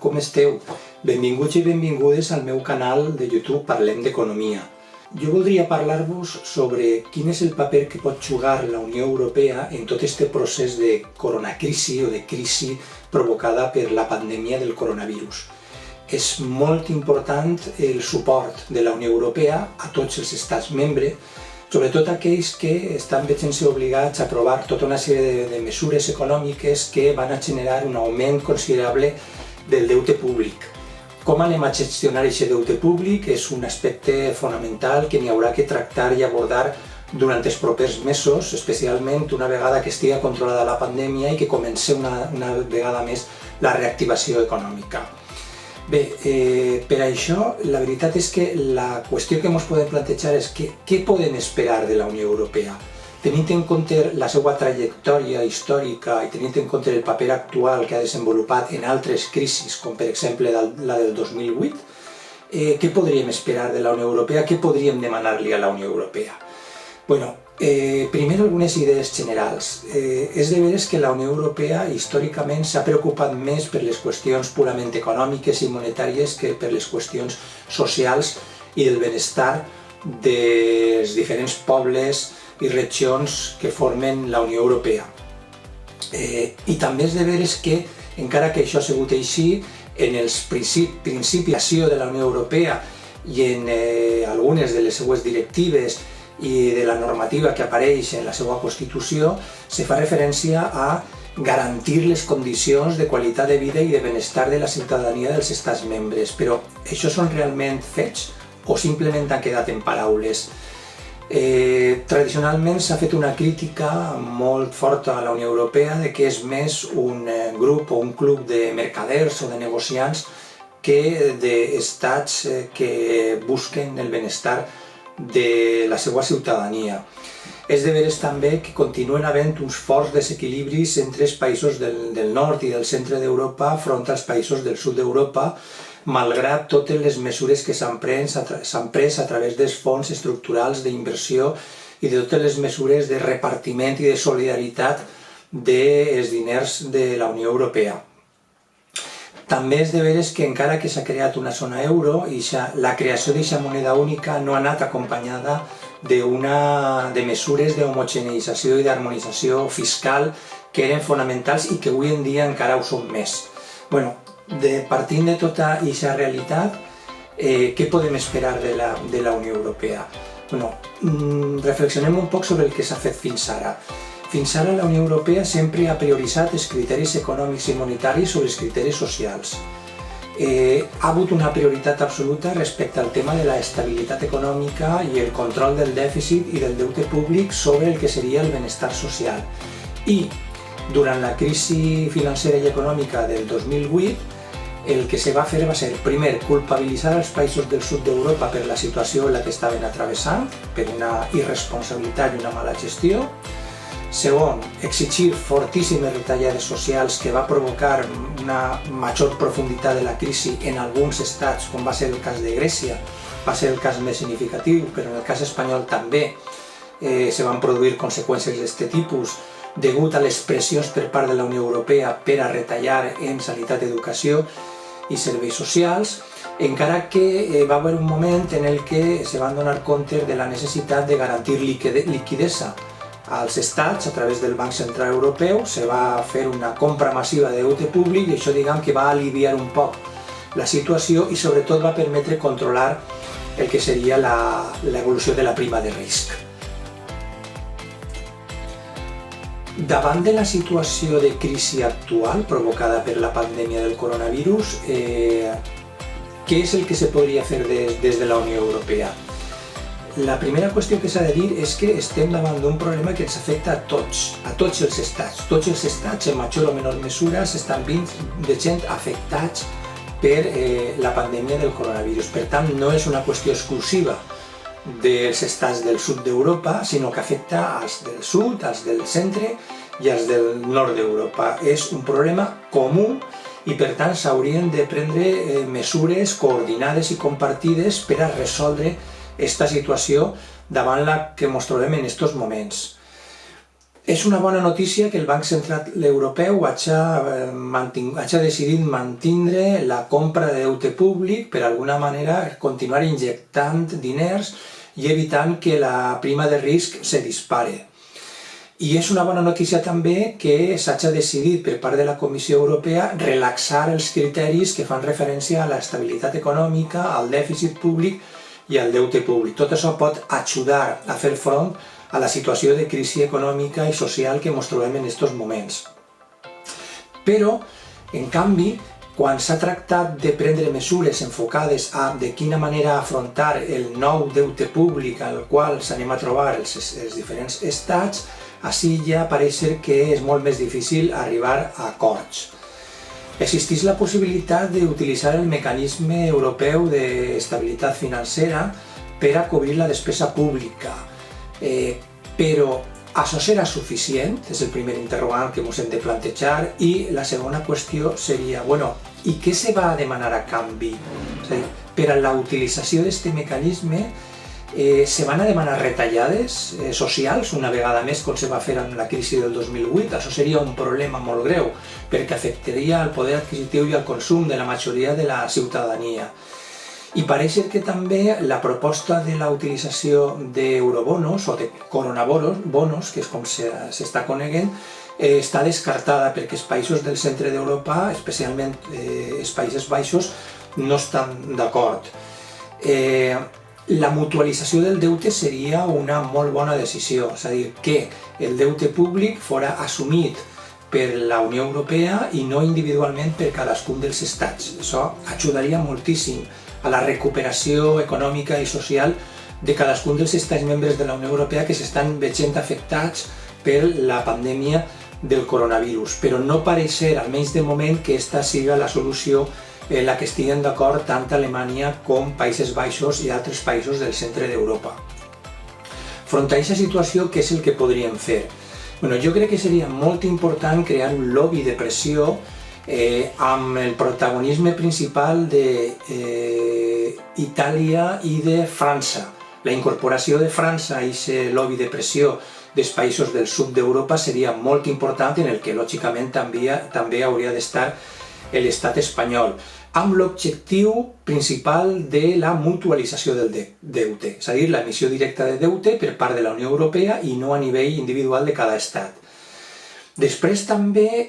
com esteu? Benvinguts i benvingudes al meu canal de YouTube Parlem d'Economia. Jo voldria parlar-vos sobre quin és el paper que pot jugar la Unió Europea en tot este procés de coronacrisi o de crisi provocada per la pandèmia del coronavirus. És molt important el suport de la Unió Europea a tots els estats membres, sobretot aquells que estan veient-se obligats a aprovar tota una sèrie de mesures econòmiques que van a generar un augment considerable del deute públic. Com anem a gestionar aquest deute públic és un aspecte fonamental que n'hi haurà que tractar i abordar durant els propers mesos, especialment una vegada que estigui controlada la pandèmia i que comenci una vegada més la reactivació econòmica. Bé, per això la veritat és que la qüestió que ens podem plantejar és què podem esperar de la Unió Europea. Tenint en compte la seva trajectòria històrica i tenint en compte el paper actual que ha desenvolupat en altres crisis, com per exemple la del 2008, què podríem esperar de la Unió Europea? Què podríem demanar-li a la Unió Europea? Primer, algunes idees generals. És de veres que la Unió Europea històricament s'ha preocupat més per les qüestions purament econòmiques i monetàries que per les qüestions socials i del benestar dels diferents pobles i regions que formen la Unió Europea. I també és de veres que, encara que això ha sigut així, en els principis de la Unió Europea i en algunes de les seues directives i de la normativa que apareix en la seva Constitució, se fa referència a garantir les condicions de qualitat de vida i de benestar de la ciutadania dels estats membres. Però això són realment fets o simplement han quedat en paraules? Tradicionalment s'ha fet una crítica molt forta a la Unió Europea de que és més un grup o un club de mercaders o de negociants que d'estats que busquen el benestar de la seva ciutadania. És de veres també que continuen havent uns forts desequilibris entre els països del nord i del centre d'Europa front als països del sud d'Europa, malgrat totes les mesures que s'han pres a través dels fons estructurals d'inversió i de totes les mesures de repartiment i de solidaritat dels diners de la Unió Europea. També és de veres que encara que s'ha creat una zona euro, la creació d'aquesta moneda única no ha anat acompanyada de mesures d'homogeneïtzació i d'harmonització fiscal que eren fonamentals i que avui en dia encara ho són més. Partint de tota aquesta realitat, què podem esperar de la Unió Europea? Reflexionem un poc sobre el que s'ha fet fins ara. Fins ara la Unió Europea sempre ha prioritzat els criteris econòmics i monetaris sobre els criteris socials. Ha hagut una prioritat absoluta respecte al tema de l'estabilitat econòmica i el control del dèficit i del deute públic sobre el que seria el benestar social. I durant la crisi financera i econòmica del 2008, el que se va fer va ser, primer, culpabilitzar els països del sud d'Europa per la situació en la que estaven travessant, per una irresponsabilitat i una mala gestió. Segon, exigir fortíssimes retallades socials que va provocar una major profunditat de la crisi en alguns estats, com va ser el cas de Grècia, va ser el cas més significatiu, però en el cas espanyol també se van produir conseqüències d'aquest tipus degut a les pressions per part de la Unió Europea per a retallar en sanitat, educació i serveis socials, encara que va haver un moment en el que se van donar compte de la necessitat de garantir liquiditat als estats a través del Banc Central Europeu. Se va fer una compra massiva de deute públic i això que va aliviar un poc la situació i sobretot va permetre controlar el que seria l'evolució de la prima de risc. Davant de la situació de crisi actual provocada per la pandèmia del coronavirus, què és el que se podria fer des de la Unió Europea? La primera qüestió que s'ha de dir és que estem davant d'un problema que ens afecta a tots els estats. Tots els estats, en major o menor mesura, s'estan veient afectats per la pandèmia del coronavirus. Per tant, no és una qüestió exclusiva dels estats del sud d'Europa, sinó que afecta als del sud, als del centre i als del nord d'Europa. És un problema comú i per tant s'haurien de prendre mesures coordinades i compartides per a resoldre aquesta situació davant la que ens trobem en aquests moments. És una bona notícia que el Banc Central Europeu hagi decidit mantindre la compra de deute públic per alguna manera continuar injectant diners i evitant que la prima de risc se dispare. I és una bona notícia també que s'hagi decidit per part de la Comissió Europea relaxar els criteris que fan referència a l'estabilitat econòmica, al dèficit públic i al deute públic. Tot això pot ajudar a fer front a la situació de crisi econòmica i social que ens trobem en aquests moments. Però, en canvi, quan s'ha tractat de prendre mesures enfocades a de quina manera afrontar el nou deute públic al qual s'anem a trobar els diferents estats, així ja pareix ser que és molt més difícil arribar a acords. Existeix la possibilitat d'utilitzar el mecanisme europeu d'estabilitat financera per a cobrir la despesa pública, però això serà suficient? És el primer interrogant que ens hem de plantejar. I la segona qüestió seria, i què se va demanar a canvi? És a dir, per a la utilització d'aquest mecanisme se van a demanar retallades socials una vegada més, com se va fer amb la crisi del 2008. Això seria un problema molt greu, perquè afectaria el poder adquisitiu i el consum de la majoria de la ciutadania. I pareix que també la proposta de la utilització d'eurobonos o de coronabonos, que és com s'està coneguent, està descartada perquè els països del centre d'Europa, especialment els Països Baixos, no estan d'acord. La mutualització del deute seria una molt bona decisió, és a dir, que el deute públic fora assumit per la Unió Europea i no individualment per cadascun dels estats. Això ajudaria moltíssim a la recuperació econòmica i social de cadascun dels estats membres de la Unió Europea que s'estan veient afectats per la pandèmia del coronavirus. Però no pareix ser, almenys de moment, que aquesta siga la solució en la que estiguen d'acord tant Alemanya com Països Baixos i altres països del centre d'Europa. Front a aquesta situació, què és el que podríem fer? Jo crec que seria molt important crear un lobby de pressió amb el protagonisme principal d'Itàlia i de França. La incorporació de França a aquest lobby de pressió dels països del sud d'Europa seria molt important, en el que lògicament també hauria d'estar l'estat espanyol, amb l'objectiu principal de la mutualització del deute, és a dir, l'emissió directa de deute per part de la Unió Europea i no a nivell individual de cada estat. Després també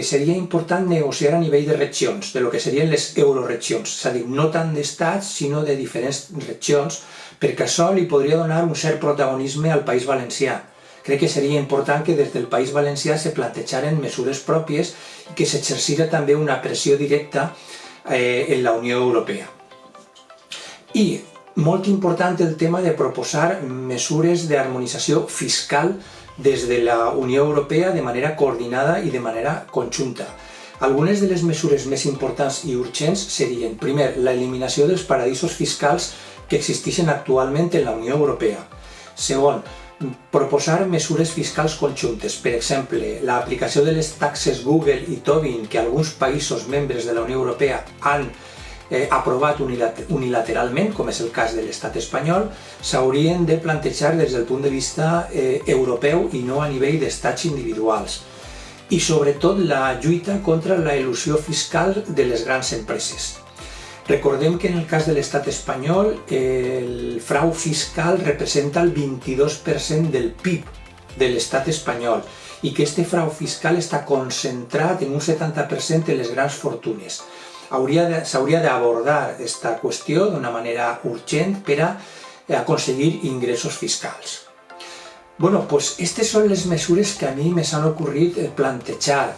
seria important negociar a nivell de regions, de lo que serien les euroregions, és a dir, no tant d'estats, sinó de diferents regions, perquè això li podria donar un cert protagonisme al País Valencià. Crec que seria important que des del País Valencià se plantejaren mesures pròpies i que s'exercira també una pressió directa en la Unió Europea. I molt important el tema de proposar mesures d'harmonització fiscal des de la Unió Europea de manera coordinada i de manera conjunta. Algunes de les mesures més importants i urgents serien, primer, l'eliminació dels paradisos fiscals que existeixen actualment en la Unió Europea. Segon, proposar mesures fiscals conjuntes, per exemple, l'aplicació de les taxes Google i Tobin que alguns països membres de la Unió Europea han aprovat unilateralment, com és el cas de l'estat espanyol, s'haurien de plantejar des del punt de vista europeu i no a nivell d'estats individuals. I sobretot la lluita contra la elusió fiscal de les grans empreses. Recordem que en el cas de l'estat espanyol el frau fiscal representa el 22% del PIB de l'estat espanyol i que aquest frau fiscal està concentrat en un 70% en les grans fortunes. S'hauria d'abordar aquesta qüestió d'una manera urgent per a aconseguir ingressos fiscals. Aquestes són les mesures que a mi me s'han ocorrit plantejar.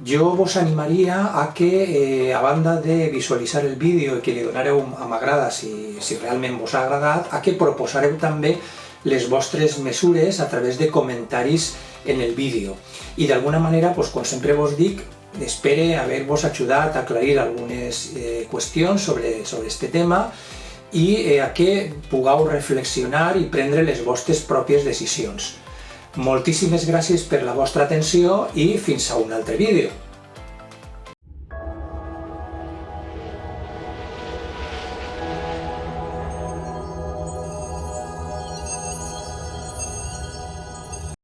Jo vos animaria a que, a banda de visualitzar el vídeo i que li donareu a m'agrada si realment vos ha agradat, a que proposareu també les vostres mesures a través de comentaris en el vídeo. I d'alguna manera, com sempre vos dic, espero haver-vos ajudat a aclarir algunes qüestions sobre aquest tema i a que pugueu reflexionar i prendre les vostres pròpies decisions. Moltíssimes gràcies per la vostra atenció i fins a un altre vídeo.